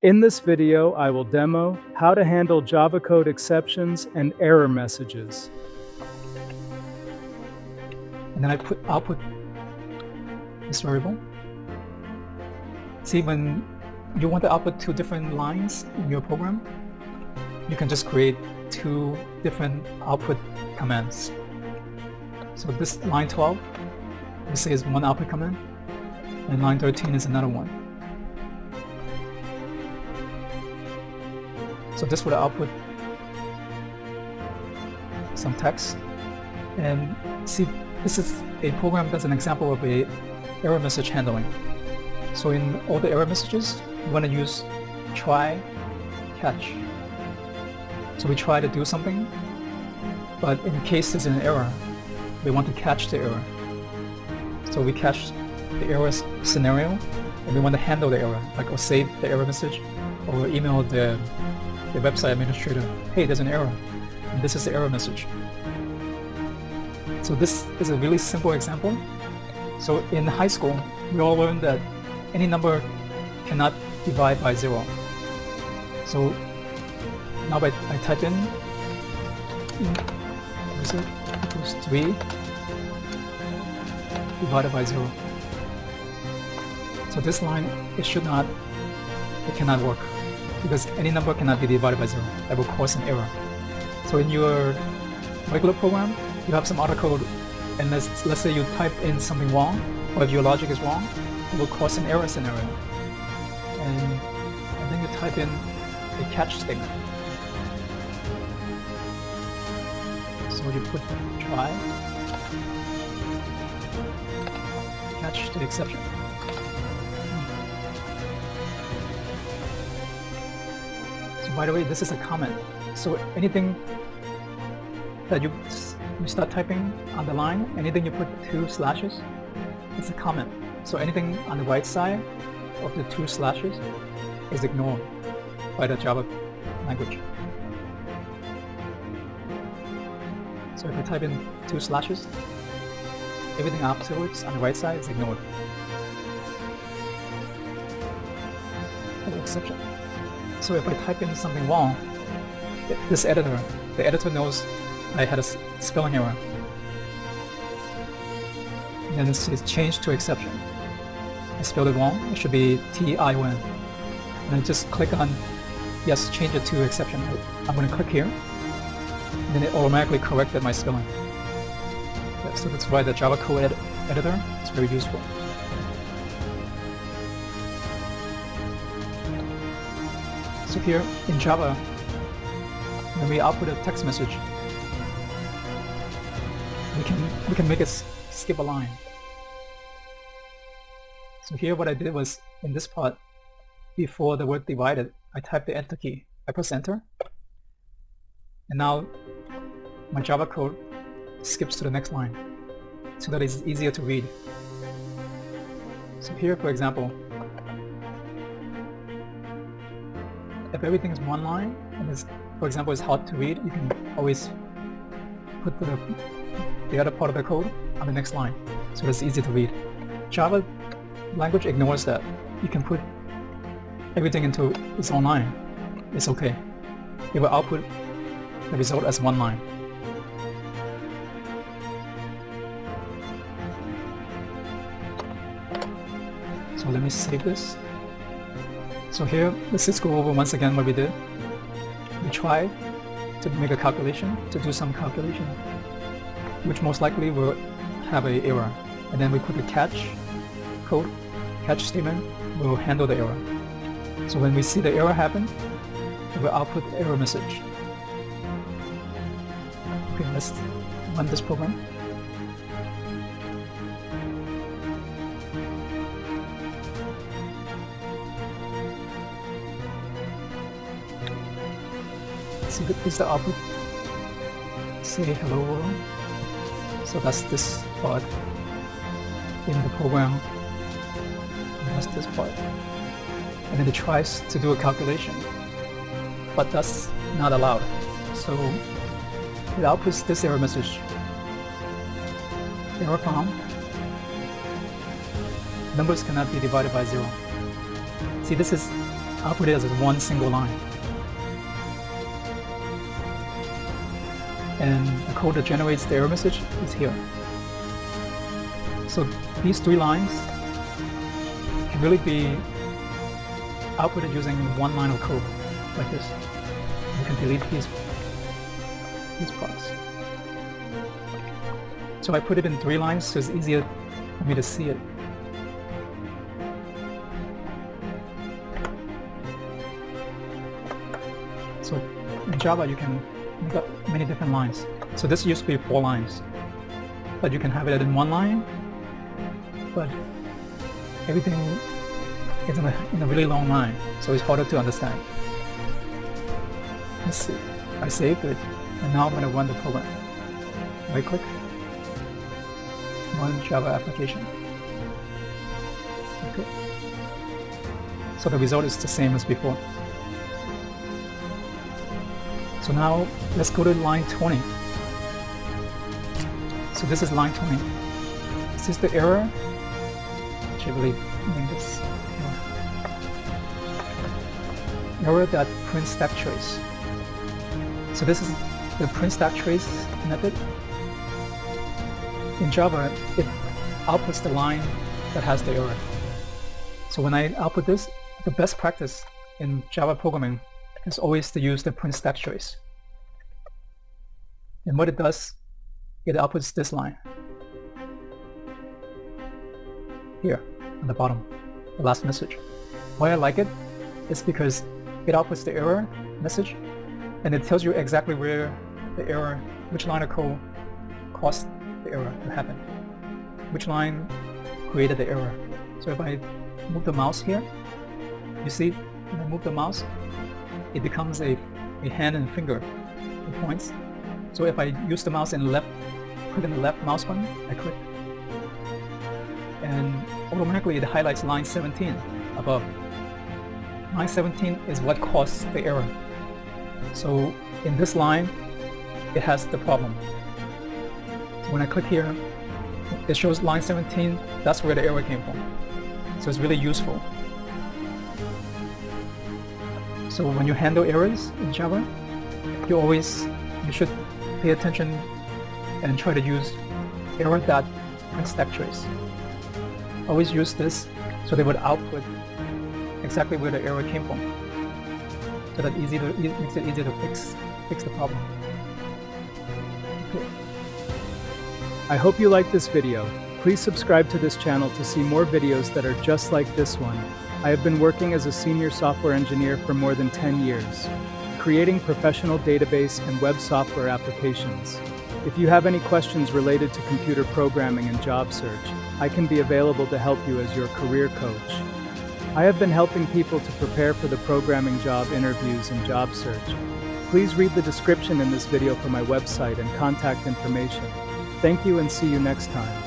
In this video, I will demo how to handle Java code exceptions and error messages. And then I output this variable. See, when you want to output two different lines in your program, you can just create two different output commands. So this line 12, we say is one output command, and line 13 is another one. So this would output some text. And see, this is a program that's an example of a error message handling. So in all the error messages, you want to use try, catch. So we try to do something, but in case there's an error, we want to catch the error. So we catch the error scenario, and we want to handle the error, like or save the error message, or email the website administrator, hey, there's an error, and this is the error message. So this is a really simple example. So in high school, we all learned that any number cannot divide by 0. So now I type in, what is it, equals 3 divided by 0. So this line, it cannot work, because any number cannot be divided by 0. That will cause an error. So in your regular program, you have some other code, and let's say you type in something wrong, or if your logic is wrong, it will cause an error scenario. And then you type in a catch statement. So you put try, catch the exception. So by the way, this is a comment. So anything that you start typing on the line, anything you put 2 slashes, it's a comment. So anything on the right side of the 2 slashes is ignored by the Java language. So if I type in 2 slashes, everything afterwards on the right side is ignored. Exception. So if I type in something wrong, the editor knows I had a spelling error. And then it's changed to exception. I spelled it wrong. It should be T-I-O-N. And I just click on yes, change it to exception. I'm going to click here, and then it automatically corrected my spelling. Yeah, so that's why the Java code editor is very useful. So here in Java, when we output a text message, we can make it skip a line. So here what I did was, in this part, before the word divided, I typed the enter key. I press enter, and now my Java code skips to the next line, so that it's easier to read. So here, for example, if everything is one line, and is, for example, it's hard to read, you can always put the other part of the code on the next line, so it's easy to read. Java language ignores that. You can put everything into its own line. It's okay. It will output the result as one line. So let me save this. So here, let's just go over once again what we did. We tried to make a calculation, to do some calculation, which most likely will have an error. And then we put the catch code, catch statement will handle the error. So when we see the error happen, it will output the error message. Okay, let's run this program. See, this is the output. Say hello world. So that's this part in the program. And that's this part. And then it tries to do a calculation, but that's not allowed. So it outputs this error message. Error found. Numbers cannot be divided by 0. See, this is output it as one single line. And the code that generates the error message is here. So these 3 lines can really be outputted using one line of code, like this. You can delete these parts. So I put it in 3 lines so it's easier for me to see it. So in Java you can make up many different lines. So this used to be 4 lines, but you can have it in 1 line, but everything is in a really long line, so it's harder to understand. Let's see. I saved it, and now I'm going to run the program. Right click, run Java application. Okay. So the result is the same as before. So now let's go to line 20. So this is line 20. This is the error. I should really name this error that printStackTrace. So this is the printStackTrace method. In Java, it outputs the line that has the error. So when I output this, the best practice in Java programming is always to use the printStackTrace. And what it does, it outputs this line here on the bottom, the last message. Why I like it is because it outputs the error message, and it tells you exactly where the error, which line of code caused the error to happen, which line created the error. So if I move the mouse here, you see when I move the mouse, it becomes a hand and finger. It points. So if I use the mouse and click on the left mouse button, I click, and automatically it highlights line 17 above. Line 17 is what caused the error. So in this line, it has the problem. So when I click here, it shows line 17, that's where the error came from. So it's really useful. So when you handle errors in Java, you should pay attention and try to use error that printStackTrace. Always use this so they would output exactly where the error came from. So that makes it easier to fix the problem. Okay. I hope you liked this video. Please subscribe to this channel to see more videos that are just like this one. I have been working as a senior software engineer for more than 10 years, creating professional database and web software applications. If you have any questions related to computer programming and job search, I can be available to help you as your career coach. I have been helping people to prepare for the programming job interviews and job search. Please read the description in this video for my website and contact information. Thank you and see you next time.